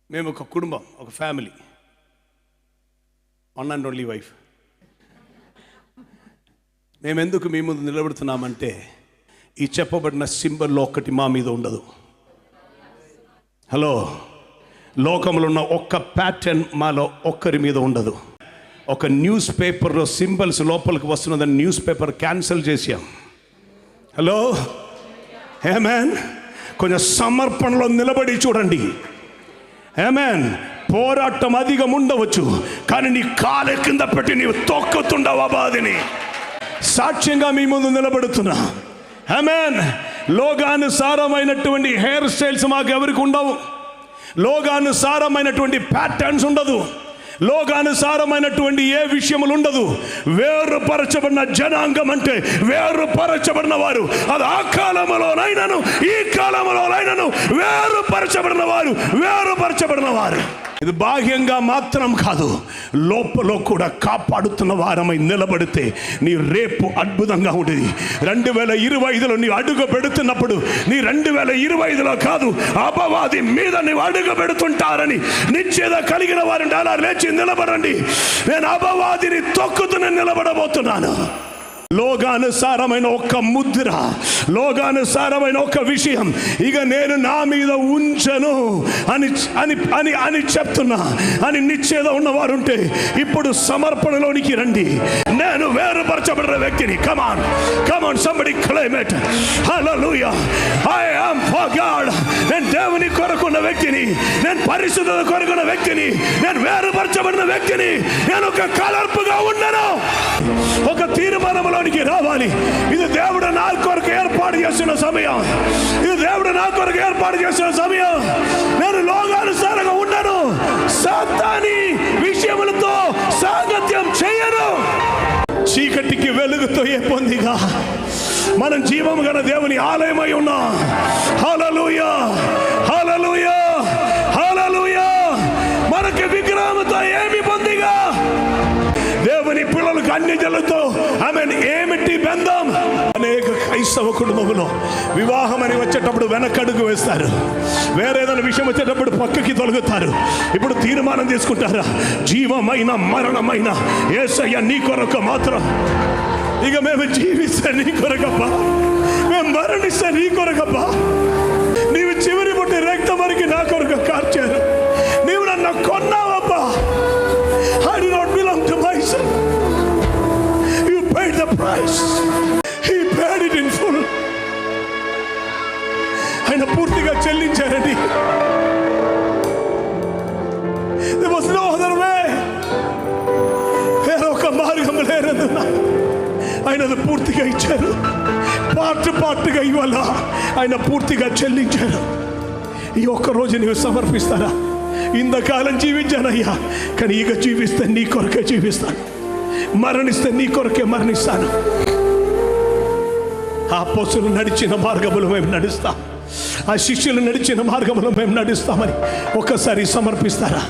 మేము ఒక కుటుంబం, ఒక family, one and only wife. మేము ఎందుకు మీ ముందు నిలబడుతున్నామంటే ఈ చెప్పబడిన సింబల్లో ఒక్కటి మా మీద ఉండదు. హలో, లోకంలో ఉన్న ఒక్క ప్యాటర్న్ మాలో ఒక్కరి మీద ఉండదు. ఒక న్యూస్ పేపర్లో సింబల్స్ లోపలికి వస్తున్నదని న్యూస్ పేపర్ క్యాన్సిల్ చేసాం. హలో, ఆమేన్. కొంచెం సమర్పణలో నిలబడి చూడండి. ఆమేన్. పోరాటం అధికం ఉండవచ్చు, కానీ నీ కాలు కింద పెట్టి నీవు తొక్కుతుండవు ఆ బాధని. సాక్ష్యంగా మీ ముందు నిలబడుతున్నా. ఆమేన్. లోకానుసారమైనటువంటి హెయిర్ స్టైల్స్ మాకు ఎవరికి ఉండవు. లోకానుసారమైనటువంటి ప్యాటర్న్స్ ఉండదు. లోకానుసారమైనటువంటి ఏ విషయములు ఉండదు. వేరుపరచబడిన జనాంగం అంటే వేరుపరచబడిన వారు. అది ఆ కాలంలోనైనాను ఈ కాలంలోనైనాను వేరుపరచబడిన వారు, వేరుపరచబడిన వారు. ఇది బాహ్యంగా మాత్రం కాదు, లోపల కూడా కాపాడుతున్న వారమై నిలబడితే నీ రేపు అద్భుతంగా ఉంటుంది. 2025లో నీవు అడుగు పెడుతున్నప్పుడు నీ 2025లో కాదు, అపవాది మీద నీవు అడుగు పెడుతుంటారని నిశ్చయత కలిగిన వారిని అలా లేచి నిలబడండి. నేను అపవాదిని తొక్కుతూనే నిలబడబోతున్నాను. లోకానుసారమైన ఒక్క ముద్ర, లోకానుసారమైన ఒక్క విషయం ఇక నేను నా మీద ఉంచను అని అని అని అని చెప్తున్నా అని నిశ్చయత ఉన్నవారు ఉంటే ఇప్పుడు సమర్పణలోనికి రండి. నేను వేరుపరచబడిన వ్యక్తిని. Come on come on, somebody claim it. Hallelujah. I am for God. నేను దేవుని కొరకున్న వ్యక్తిని, నేను పరిశుద్ధత కొరకున్న వ్యక్తిని, నేను వేరుపరచబడిన వ్యక్తిని. నేను ఒక కలర్పుగా ఉండను. ఒక తీర్మానంలోనికి రావాలి. ఇది దేవుడు నా కొరకు ఏర్పాటు చేసిన సమయం. ఇది దేవుడు నా కొరకు ఏర్పాటు చేసిన సమయం. నేను లోకానుసారంగా ఉండను. సాతాని విషయములతో సాంగత్యం చేయను. చీకటికి వెలుగుతో ఏ పొందిగా మనం జీవము గల దేవుని ఆలయమై ఉన్నాం. హల్లెలూయా, హల్లెలూయా, హల్లెలూయా. మనకి విగ్రహంతో ఏమి పొందిగా? దేవుని పిల్లలకు అన్ని జనులతో ఆమేన్ ఏమిటి బంధం? అనేక క్రైస్తవ కుటుంబంలో వివాహం అని వచ్చేటప్పుడు వెనకడుగు వేస్తారు. వేరేదైనా విషయం వచ్చేటప్పుడు పక్కకి తొలగుతారు. ఇప్పుడు తీర్మానం తీసుకుంటారా? జీవమైన మరణమైన యేసయ్య నీ కొరకు మాత్రం. ఇక మేము జీవిస్తే నీ కొరకబ్బా, మేము మరణిస్తే నీ కొరకబ్బా. నీవు చివరి పుట్టి రక్తం వరకు నా కొరకు కార్చారు. నీవు నన్ను కొన్నావబ్బా. I do not belong to myself. You paid the price. He paid it in full. ఆయన పూర్తిగా చెల్లించారండి. There was no other way. వేరే ఒక మార్గం లేదు. ఆయన పూర్తిగా ఇచ్చారు. పార్ట్గా ఇవాళ ఆయన పూర్తిగా చెల్లించారు. ఈ ఒక్క రోజు నీవు సమర్పిస్తారా? ఇంతకాలం జీవించానయ్యా, కానీ ఇక జీవిస్తే నీ కొరకే జీవిస్తాను, మరణిస్తే నీ కొరకే మరణిస్తాను. ఆ అపోస్తలులు నడిచిన మార్గములో మేము నడుస్తాం, ఆ శిష్యులు నడిచిన మార్గములో మేము నడుస్తామని ఒక్కసారి సమర్పిస్తారా?